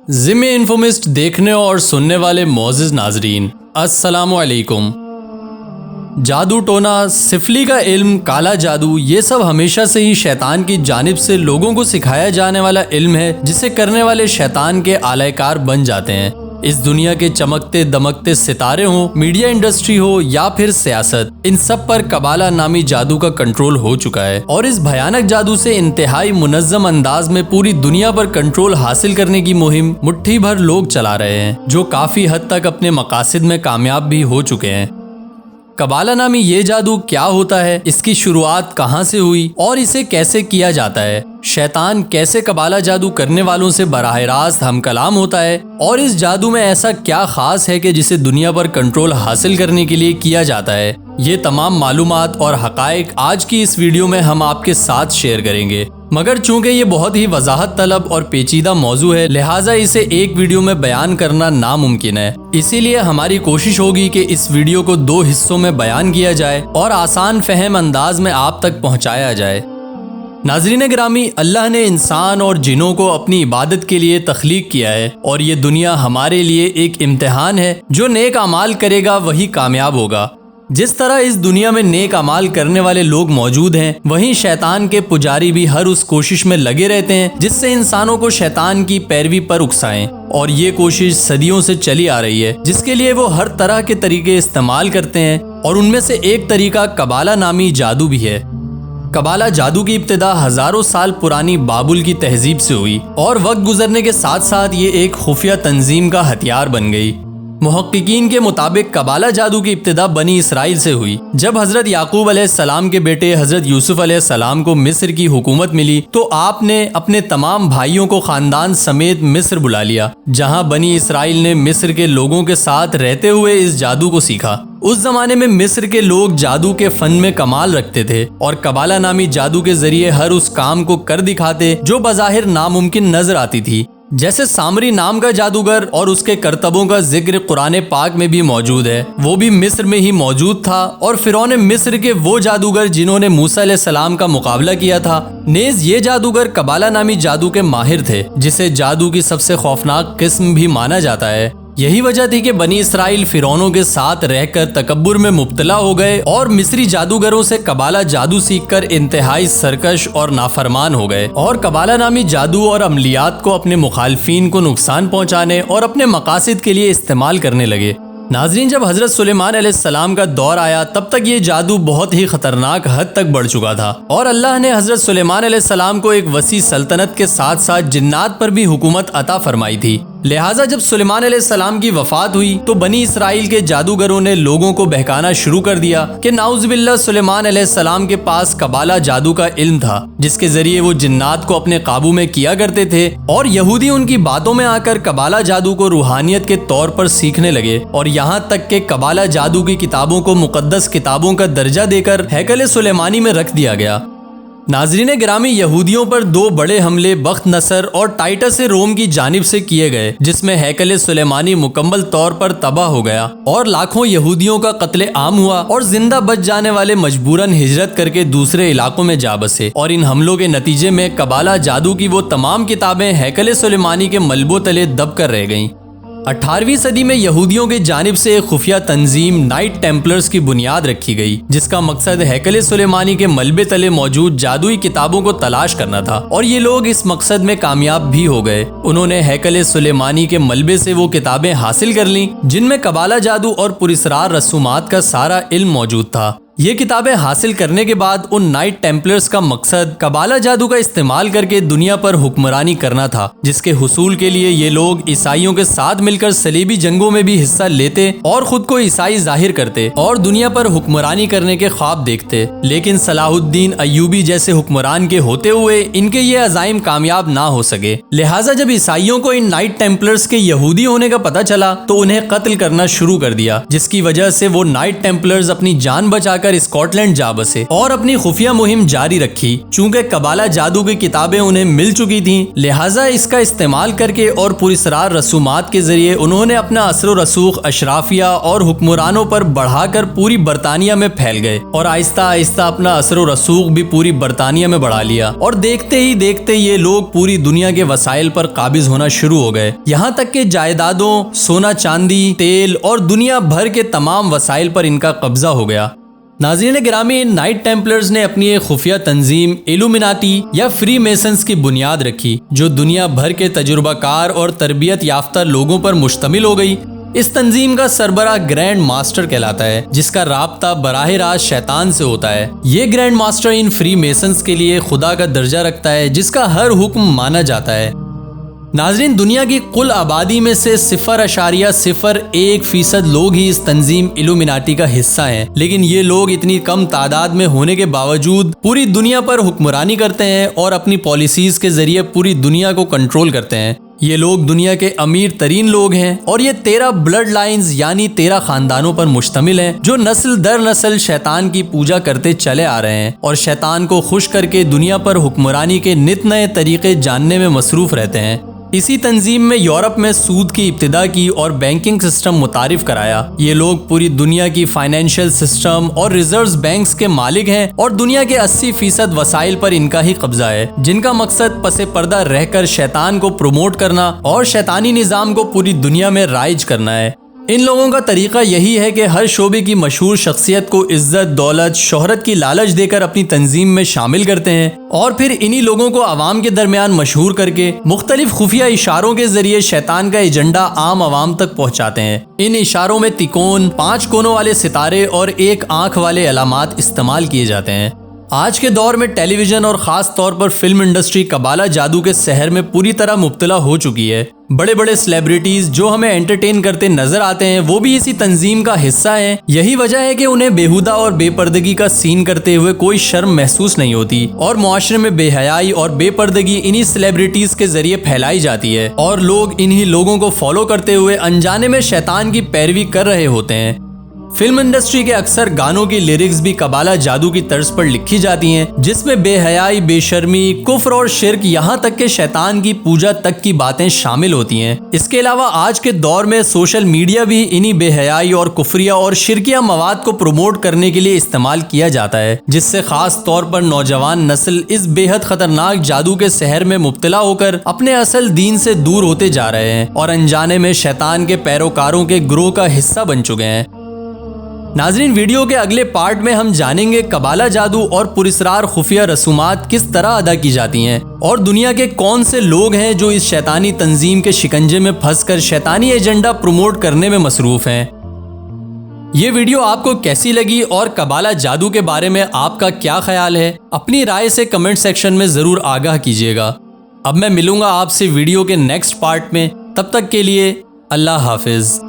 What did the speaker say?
ذمہ انفومسٹ دیکھنے اور سننے والے معزز ناظرین، السلام علیکم۔ جادو ٹونا، سفلی کا علم، کالا جادو، یہ سب ہمیشہ سے ہی شیطان کی جانب سے لوگوں کو سکھایا جانے والا علم ہے جسے کرنے والے شیطان کے آلۂ کار بن جاتے ہیں۔ اس دنیا کے چمکتے دمکتے ستارے ہوں، میڈیا انڈسٹری ہو یا پھر سیاست، ان سب پر قبالہ نامی جادو کا کنٹرول ہو چکا ہے، اور اس بھیانک جادو سے انتہائی منظم انداز میں پوری دنیا پر کنٹرول حاصل کرنے کی مہم مٹھی بھر لوگ چلا رہے ہیں، جو کافی حد تک اپنے مقاصد میں کامیاب بھی ہو چکے ہیں۔ قبالہ نامی یہ جادو کیا ہوتا ہے، اس کی شروعات کہاں سے ہوئی اور اسے کیسے کیا جاتا ہے، شیطان کیسے قبالہ جادو کرنے والوں سے براہ راست ہم کلام ہوتا ہے، اور اس جادو میں ایسا کیا خاص ہے کہ جسے دنیا پر کنٹرول حاصل کرنے کے لیے کیا جاتا ہے، یہ تمام معلومات اور حقائق آج کی اس ویڈیو میں ہم آپ کے ساتھ شیئر کریں گے۔ مگر چونکہ یہ بہت ہی وضاحت طلب اور پیچیدہ موضوع ہے، لہٰذا اسے ایک ویڈیو میں بیان کرنا ناممکن ہے۔ اسی لیے ہماری کوشش ہوگی کہ اس ویڈیو کو 2 حصوں میں بیان کیا جائے اور آسان فہم انداز میں آپ تک پہنچایا جائے۔ ناظرین گرامی، اللہ نے انسان اور جنوں کو اپنی عبادت کے لیے تخلیق کیا ہے، اور یہ دنیا ہمارے لیے ایک امتحان ہے۔ جو نیک اعمال کرے گا وہی کامیاب ہوگا۔ جس طرح اس دنیا میں نیک اعمال کرنے والے لوگ موجود ہیں، وہیں شیطان کے پجاری بھی ہر اس کوشش میں لگے رہتے ہیں جس سے انسانوں کو شیطان کی پیروی پر اکسائیں، اور یہ کوشش صدیوں سے چلی آ رہی ہے، جس کے لیے وہ ہر طرح کے طریقے استعمال کرتے ہیں، اور ان میں سے ایک طریقہ قبالہ نامی جادو بھی ہے۔ قبالہ جادو کی ابتدا ہزاروں سال پرانی بابل کی تہذیب سے ہوئی، اور وقت گزرنے کے ساتھ ساتھ یہ ایک خفیہ تنظیم کا ہتھیار بن گئی۔ محققین کے مطابق قبالہ جادو کی ابتدا بنی اسرائیل سے ہوئی۔ جب حضرت یعقوب علیہ السلام کے بیٹے حضرت یوسف علیہ السلام کو مصر کی حکومت ملی تو آپ نے اپنے تمام بھائیوں کو خاندان سمیت مصر بلا لیا، جہاں بنی اسرائیل نے مصر کے لوگوں کے ساتھ رہتے ہوئے اس جادو کو سیکھا۔ اس زمانے میں مصر کے لوگ جادو کے فن میں کمال رکھتے تھے، اور قبالہ نامی جادو کے ذریعے ہر اس کام کو کر دکھاتے جو بظاہر ناممکن نظر آتی تھی۔ جیسے سامری نام کا جادوگر اور اس کے کرتبوں کا ذکر قرآن پاک میں بھی موجود ہے، وہ بھی مصر میں ہی موجود تھا، اور فرعون مصر کے وہ جادوگر جنہوں نے موسیٰ علیہ السلام کا مقابلہ کیا تھا، نیز یہ جادوگر قبالہ نامی جادو کے ماہر تھے، جسے جادو کی سب سے خوفناک قسم بھی مانا جاتا ہے۔ یہی وجہ تھی کہ بنی اسرائیل فرعونوں کے ساتھ رہ کر تکبر میں مبتلا ہو گئے، اور مصری جادوگروں سے قبالہ جادو سیکھ کر انتہائی سرکش اور نافرمان ہو گئے، اور قبالہ نامی جادو اور عملیات کو اپنے مخالفین کو نقصان پہنچانے اور اپنے مقاصد کے لیے استعمال کرنے لگے۔ ناظرین، جب حضرت سلیمان علیہ السلام کا دور آیا تب تک یہ جادو بہت ہی خطرناک حد تک بڑھ چکا تھا، اور اللہ نے حضرت سلیمان علیہ السلام کو ایک وسیع سلطنت کے ساتھ ساتھ جنات پر بھی حکومت عطا فرمائی تھی۔ لہٰذا جب سلیمان علیہ السلام کی وفات ہوئی تو بنی اسرائیل کے جادوگروں نے لوگوں کو بہکانا شروع کر دیا کہ نعوذ باللہ سلیمان علیہ السلام کے پاس قبالہ جادو کا علم تھا، جس کے ذریعے وہ جنات کو اپنے قابو میں کیا کرتے تھے، اور یہودی ان کی باتوں میں آ کر قبالہ جادو کو روحانیت کے طور پر سیکھنے لگے، اور یہاں تک کہ قبالہ جادو کی کتابوں کو مقدس کتابوں کا درجہ دے کر ہیکل سلیمانی میں رکھ دیا گیا۔ ناظرین گرامی، یہودیوں پر 2 بڑے حملے بخت نصر اور ٹائٹس روم کی جانب سے کیے گئے، جس میں ہیکل سلیمانی مکمل طور پر تباہ ہو گیا، اور لاکھوں یہودیوں کا قتل عام ہوا، اور زندہ بچ جانے والے مجبوراً ہجرت کر کے دوسرے علاقوں میں جا بسے، اور ان حملوں کے نتیجے میں قبالہ جادو کی وہ تمام کتابیں ہیکل سلیمانی کے ملبوں تلے دب کر رہ گئیں۔ 18ویں صدی میں یہودیوں کی جانب سے ایک خفیہ تنظیم نائٹ ٹیمپلرز کی بنیاد رکھی گئی، جس کا مقصد ہیکل سلیمانی کے ملبے تلے موجود جادوئی کتابوں کو تلاش کرنا تھا، اور یہ لوگ اس مقصد میں کامیاب بھی ہو گئے۔ انہوں نے ہیکل سلیمانی کے ملبے سے وہ کتابیں حاصل کر لیں جن میں قبالہ جادو اور پراسرار رسومات کا سارا علم موجود تھا۔ یہ کتابیں حاصل کرنے کے بعد ان نائٹ ٹیمپلرز کا مقصد قبالہ جادو کا استعمال کر کے دنیا پر حکمرانی کرنا تھا، جس کے حصول کے لیے یہ لوگ عیسائیوں کے ساتھ مل کر صلیبی جنگوں میں بھی حصہ لیتے اور خود کو عیسائی ظاہر کرتے اور دنیا پر حکمرانی کرنے کے خواب دیکھتے۔ لیکن صلاح الدین ایوبی جیسے حکمران کے ہوتے ہوئے ان کے یہ عزائم کامیاب نہ ہو سکے، لہٰذا جب عیسائیوں کو ان نائٹ ٹیمپلرز کے یہودی ہونے کا پتہ چلا تو انہیں قتل کرنا شروع کر دیا، جس کی وجہ سے وہ نائٹ ٹیمپلرز اپنی جان بچا کر اسکاٹ لینڈ جا بسے اور اپنی خفیہ مہم جاری رکھی۔ چونکہ قبالہ جادو کی کتابیں انہیں مل چکی تھیں، لہٰذا اس کا استعمال کر کے اور پراسرار رسومات کے ذریعے انہوں نے اپنا اثر و رسوخ اشرافیہ اور حکمرانوں پر بڑھا کر پوری برطانیہ میں پھیل گئے اور آہستہ آہستہ اپنا اثر و رسوخ بھی پوری برطانیہ میں بڑھا لیا، اور دیکھتے ہی دیکھتے یہ لوگ پوری دنیا کے وسائل پر قابض ہونا شروع ہو گئے، یہاں تک کہ جائیدادوں، سونا چاندی، تیل اور دنیا بھر کے تمام وسائل پر ان کا قبضہ ہو گیا۔ ناظرین گرامی، نائٹ ٹیمپلرز نے اپنی ایک خفیہ تنظیم ایلومیناٹی یا فری میسنز کی بنیاد رکھی، جو دنیا بھر کے تجربہ کار اور تربیت یافتہ لوگوں پر مشتمل ہو گئی۔ اس تنظیم کا سربراہ گرینڈ ماسٹر کہلاتا ہے، جس کا رابطہ براہ راست شیطان سے ہوتا ہے۔ یہ grand master in free masons کے لیے خدا کا درجہ رکھتا ہے، جس کا ہر حکم مانا جاتا ہے۔ ناظرین، دنیا کی کل آبادی میں سے 0.01% لوگ ہی اس تنظیم ایلومیناٹی کا حصہ ہیں، لیکن یہ لوگ اتنی کم تعداد میں ہونے کے باوجود پوری دنیا پر حکمرانی کرتے ہیں اور اپنی پالیسیز کے ذریعے پوری دنیا کو کنٹرول کرتے ہیں۔ یہ لوگ دنیا کے امیر ترین لوگ ہیں اور یہ 13 بلڈ لائنز یعنی 13 خاندانوں پر مشتمل ہیں، جو نسل در نسل شیطان کی پوجا کرتے چلے آ رہے ہیں اور شیطان کو خوش کر کے دنیا پر حکمرانی کے نت نئے طریقے جاننے میں مصروف رہتے ہیں۔ اسی تنظیم میں یورپ میں سود کی ابتدا کی اور بینکنگ سسٹم متعارف کرایا۔ یہ لوگ پوری دنیا کی فائنینشیل سسٹم اور ریزروز بینکس کے مالک ہیں اور دنیا کے 80% وسائل پر ان کا ہی قبضہ ہے، جن کا مقصد پس پردہ رہ کر شیطان کو پروموٹ کرنا اور شیطانی نظام کو پوری دنیا میں رائج کرنا ہے۔ ان لوگوں کا طریقہ یہی ہے کہ ہر شعبے کی مشہور شخصیت کو عزت، دولت، شہرت کی لالچ دے کر اپنی تنظیم میں شامل کرتے ہیں اور پھر انہی لوگوں کو عوام کے درمیان مشہور کر کے مختلف خفیہ اشاروں کے ذریعے شیطان کا ایجنڈا عام عوام تک پہنچاتے ہیں۔ ان اشاروں میں تکون، 5 کونوں والے ستارے اور 1 آنکھ والے علامات استعمال کیے جاتے ہیں۔ آج کے دور میں ٹیلی ویژن اور خاص طور پر فلم انڈسٹری قبالہ جادو کے سحر میں پوری طرح مبتلا ہو چکی ہے۔ بڑے بڑے سیلیبریٹیز جو ہمیں انٹرٹین کرتے نظر آتے ہیں، وہ بھی اسی تنظیم کا حصہ ہیں۔ یہی وجہ ہے کہ انہیں بیہودہ اور بے پردگی کا سین کرتے ہوئے کوئی شرم محسوس نہیں ہوتی اور معاشرے میں بے حیائی اور بے پردگی انہی سیلیبریٹیز کے ذریعے پھیلائی جاتی ہے اور لوگ انہی لوگوں کو فالو کرتے ہوئے انجانے میں شیطان کی پیروی کر رہے ہوتے ہیں۔ فلم انڈسٹری کے اکثر گانوں کی لیرکس بھی قبالہ جادو کی طرز پر لکھی جاتی ہیں، جس میں بے حیائی، بے شرمی، کفر اور شرک، یہاں تک کہ شیطان کی پوجا تک کی باتیں شامل ہوتی ہیں۔ اس کے علاوہ آج کے دور میں سوشل میڈیا بھی انہی بے حیائی اور کفریہ اور شرکیہ مواد کو پروموٹ کرنے کے لیے استعمال کیا جاتا ہے، جس سے خاص طور پر نوجوان نسل اس بے حد خطرناک جادو کے سحر میں مبتلا ہو کر اپنے اصل دین سے دور ہوتے جا رہے ہیں اور انجانے میں شیطان کے پیروکاروں کے گروہ کا حصہ بن چکے ہیں۔ ناظرین، ویڈیو کے اگلے پارٹ میں ہم جانیں گے قبالہ جادو اور پراسرار خفیہ رسومات کس طرح ادا کی جاتی ہیں اور دنیا کے کون سے لوگ ہیں جو اس شیطانی تنظیم کے شکنجے میں پھنس کر شیطانی ایجنڈا پروموٹ کرنے میں مصروف ہیں۔ یہ ویڈیو آپ کو کیسی لگی اور قبالہ جادو کے بارے میں آپ کا کیا خیال ہے؟ اپنی رائے سے کمنٹ سیکشن میں ضرور آگاہ کیجیے گا۔ اب میں ملوں گا آپ سے ویڈیو کے نیکسٹ پارٹ میں، تب تک کے لیے اللہ حافظ۔